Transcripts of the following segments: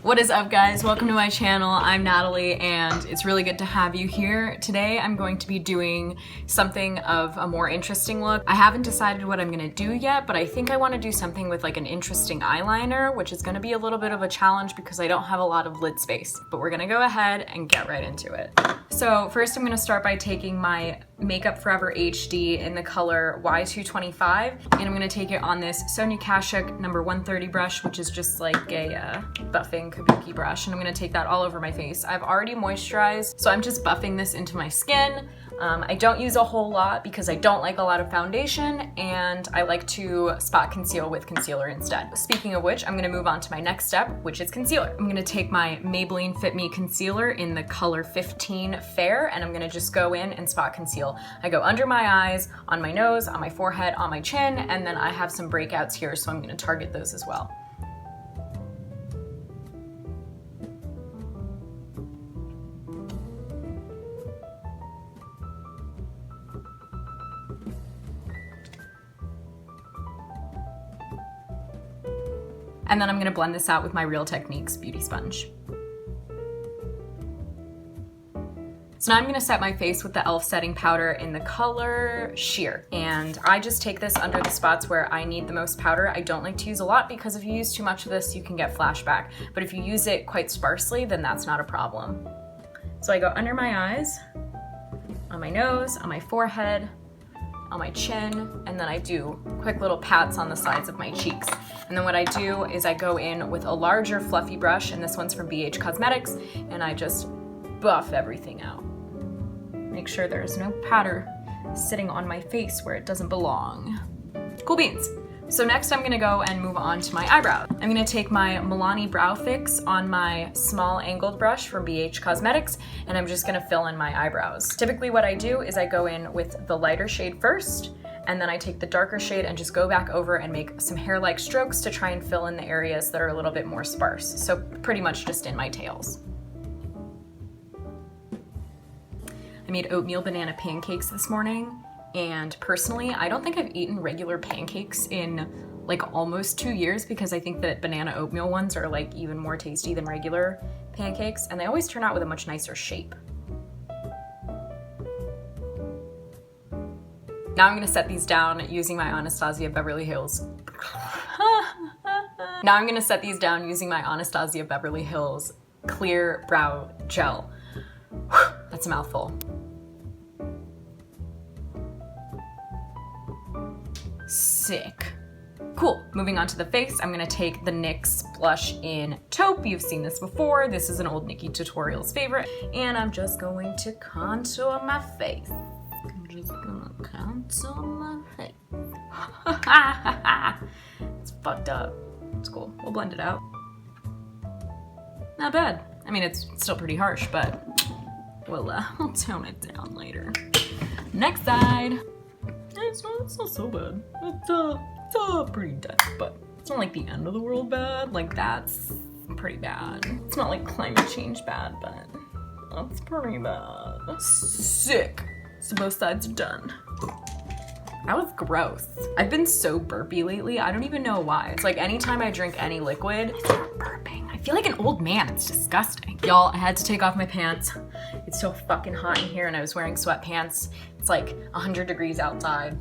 What is up, guys? Welcome to my channel. I'm Natalie and it's really good to have you here. Today I'm going to be doing something of a more interesting look. I haven't decided what I'm gonna do yet, but I think I want to do something with like an interesting eyeliner, which is gonna be a little bit of a challenge because I don't have a lot of lid space, but we're gonna go ahead and get right into it. So first I'm gonna start by taking my Makeup Forever HD in the color Y225, and I'm gonna take it on this Sonia Kashuk number 130 brush, which is just like a buffing kabuki brush, and I'm gonna take that all over my face. I've already moisturized, so I'm just buffing this into my skin. I don't use a whole lot because I don't like a lot of foundation, and I like to spot conceal with concealer instead. Speaking of which, I'm gonna move on to my next step, which is concealer. I'm gonna take my Maybelline FitMe concealer in the color 15 Fair, and I'm gonna just go in and spot conceal. I go under my eyes, on my nose, on my forehead, on my chin, and then I have some breakouts here, so I'm gonna target those as well. And then I'm gonna blend this out with my RealTechniques beauty sponge. So now I'm gonna set my face with the e.l.f. setting powder in the color Sheer. And I just take this under the spots where I need the most powder. I don't like to use a lot because if you use too much of this, you can get flashback. But if you use it quite sparsely, then that's not a problem. So I go under my eyes, on my nose, on my forehead, on my chin, and then I do quick little pats on the sides of my cheeks. And then what I do is I go in with a larger fluffy brush, and this one's from BH Cosmetics, and I just buff everything out. Make sure there's no powder sitting on my face where it doesn't belong. Cool beans. So next I'm gonna go and move on to my eyebrow. I'm gonna take my Milani Brow Fix on my small angled brush from BH Cosmetics, and I'm just gonna fill in my eyebrows. Typically what I do is I go in with the lighter shade first, and then I take the darker shade and just go back over and make some hair-like strokes to try and fill in the areas that are a little bit more sparse. So pretty much just in my tails. I made oatmeal banana pancakes this morning, and personally, I don't think I've eaten regular pancakes in like almost 2 years because I think that banana oatmeal ones are like even more tasty than regular pancakes, and they always turn out with a much nicer shape. Now I'm gonna set these down using my Anastasia Beverly Hills. Now I'm gonna set these down using my Anastasia Beverly Hills Clear Brow Gel. That's a mouthful. Sick. Cool. Moving on to the face, I'm gonna take the NYX Blush in Taupe. You've seen this before. This is an old Nikki Tutorials favorite, and I'm just going to contour my face. I'm just gonna contour my face. It's fucked up. It's cool. We'll blend it out. Not bad. I mean, it's still pretty harsh, but we'll tone it down later. Next side. It's not so bad. It's pretty dense, but it's not like the end of the world bad. Like that's pretty bad. It's not like climate change bad, but that's pretty bad. Sick. So both sides are done. That was gross. I've been so burpy lately. I don't even know why. It's like anytime I drink any liquid, I start burping. I feel like an old man. It's disgusting. Y'all, I had to take off my pants. It's so fucking hot in here and I was wearing sweatpants. It's like 100 degrees outside.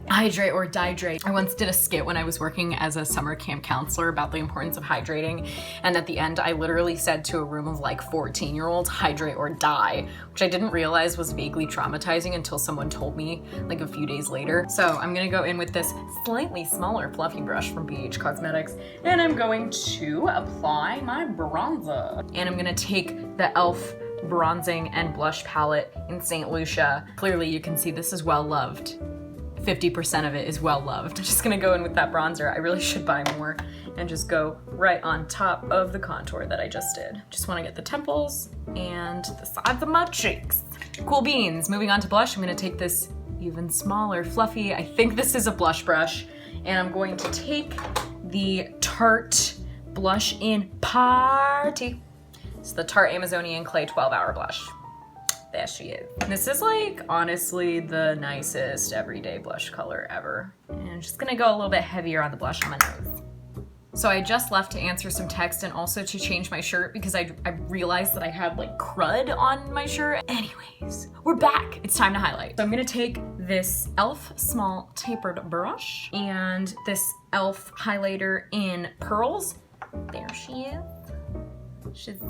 Hydrate or dihydrate. I once did a skit when I was working as a summer camp counselor about the importance of hydrating, and at the end I literally said to a room of like 14-year-olds, hydrate or die, which I didn't realize was vaguely traumatizing until someone told me like a few days later. So I'm gonna go in with this slightly smaller fluffy brush from BH Cosmetics, and I'm going to apply my bronzer. And I'm gonna take the e.l.f. bronzing and blush palette in St. Lucia. Clearly you can see this is well loved. 50% of it is well loved. I'm just gonna go in with that bronzer. I really should buy more and just go right on top of the contour that I just did. Just wanna get the temples and the sides of my cheeks. Cool beans. Moving on to blush, I'm gonna take this even smaller, fluffy, I think this is a blush brush, and I'm going to take the Tarte Blush in Party. It's the Tarte Amazonian Clay 12-Hour Blush. There she is. This is like honestly the nicest everyday blush color ever. And I'm just gonna go a little bit heavier on the blush on my nose. So I just left to answer some text and also to change my shirt because I realized that I had like crud on my shirt. Anyways, we're back. It's time to highlight. So I'm gonna take this e.l.f. small tapered brush and this e.l.f. highlighter in pearls. There she is. She's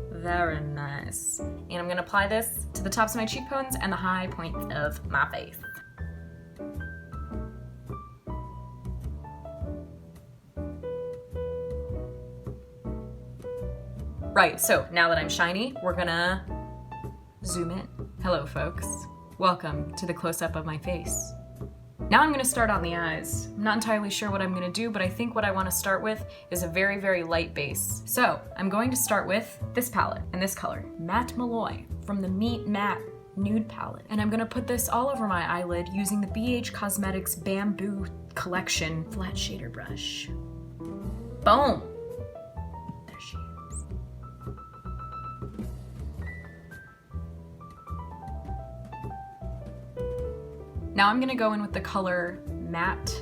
very nice. And I'm gonna apply this to the tops of my cheekbones and the high points of my face. Right, so now that I'm shiny, we're gonna zoom in. Hello, folks. Welcome to the close-up of my face. Now I'm gonna start on the eyes. I'm not entirely sure what I'm gonna do, but I think what I wanna start with is a very, very light base. So I'm going to start with this palette and this color, Matte Maloy from the Meet Matte Nude palette. And I'm gonna put this all over my eyelid using the BH Cosmetics Bamboo Collection flat shader brush. Boom! There she is. Now I'm gonna go in with the color Matte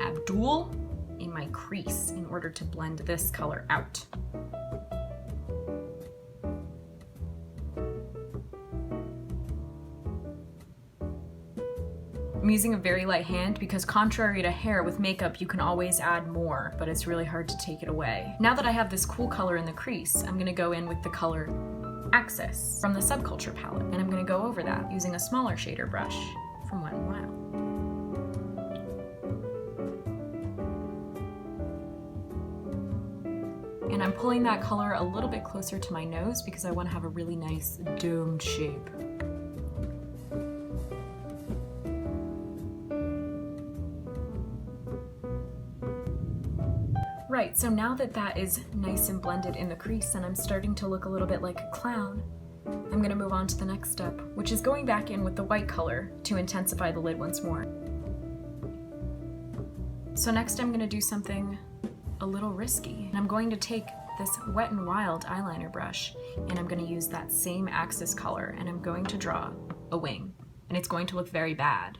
Abdul in my crease in order to blend this color out. I'm using a very light hand because contrary to hair with makeup, you can always add more, but it's really hard to take it away. Now that I have this cool color in the crease, I'm gonna go in with the color Access from the Subculture palette, and I'm gonna go over that using a smaller shader brush from Wet n Wild. And I'm pulling that color a little bit closer to my nose because I want to have a really nice domed shape. Right, so now that that is nice and blended in the crease and I'm starting to look a little bit like a clown, I'm gonna move on to the next step, which is going back in with the white color to intensify the lid once more. So next I'm gonna do something a little risky. And I'm going to take this Wet n Wild eyeliner brush and I'm gonna use that same Access color and I'm going to draw a wing. And it's going to look very bad.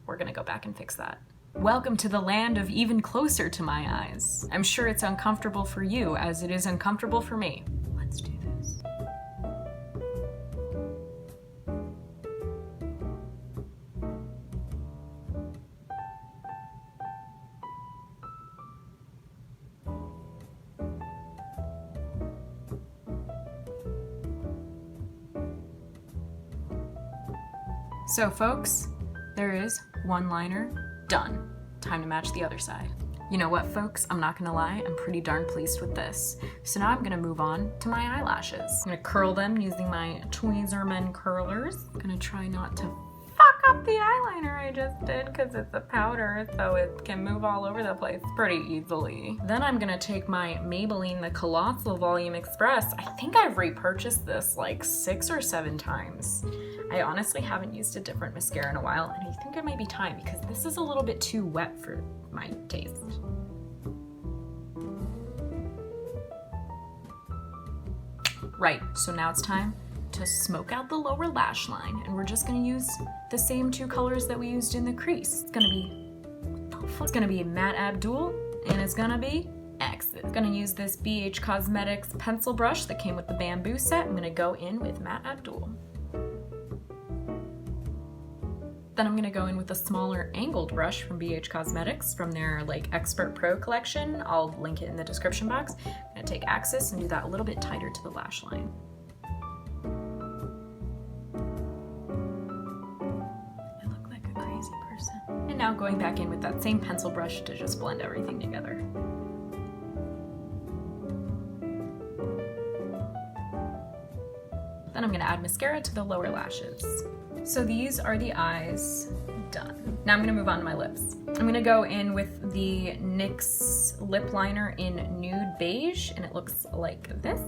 We're gonna go back and fix that. Welcome to the land of even closer to my eyes. I'm sure it's uncomfortable for you as it is uncomfortable for me. Let's do this. So folks, there is one liner done. Time to match the other side. You know what, folks? I'm not gonna lie, I'm pretty darn pleased with this. So now I'm gonna move on to my eyelashes. I'm gonna curl them using my Tweezerman curlers. I'm gonna try not to fuck up the eyeliner I just did because it's a powder, so it can move all over the place pretty easily. Then I'm gonna take my Maybelline, the Colossal Volume Express. I think I've repurchased this like 6 or 7 times. I honestly haven't used a different mascara in a while, and I think it might be time because this is a little bit too wet for my taste. Right, so now it's time to smoke out the lower lash line, and we're just gonna use the same 2 colors that we used in the crease. It's gonna be Matte Abdul, and it's gonna be Access. I'm gonna use this BH Cosmetics pencil brush that came with the bamboo set. I'm gonna go in with Matte Abdul. Then I'm gonna go in with a smaller angled brush from BH Cosmetics from their like Expert Pro collection. I'll link it in the description box. I'm gonna take Access and do that a little bit tighter to the lash line. I look like a crazy person. And now going back in with that same pencil brush to just blend everything together. Then I'm gonna add mascara to the lower lashes. So these are the eyes done. Now I'm gonna move on to my lips. I'm gonna go in with the NYX lip liner in Nude Beige, and it looks like this.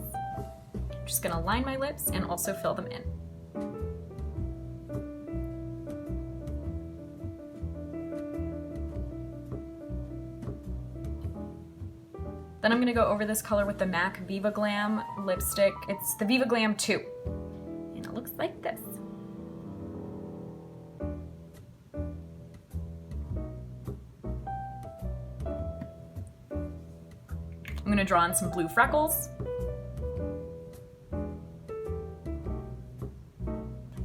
I'm just gonna line my lips and also fill them in. Then I'm gonna go over this color with the MAC Viva Glam lipstick. It's the Viva Glam 2, and it looks like this. gonna draw in some blue freckles.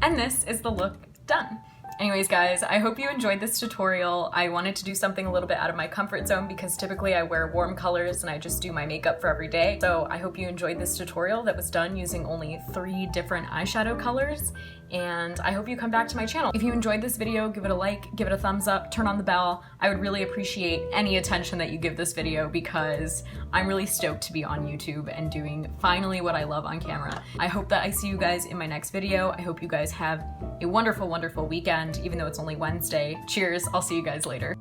And this is the look done. Anyways guys, I hope you enjoyed this tutorial. I wanted to do something a little bit out of my comfort zone because typically I wear warm colors and I just do my makeup for every day. So I hope you enjoyed this tutorial that was done using only 3 different eyeshadow colors, and I hope you come back to my channel. If you enjoyed this video, give it a like, give it a thumbs up, turn on the bell. I would really appreciate any attention that you give this video because I'm really stoked to be on YouTube and doing finally what I love on camera. I hope that I see you guys in my next video. I hope you guys have a wonderful, wonderful weekend, even though it's only Wednesday. Cheers, I'll see you guys later.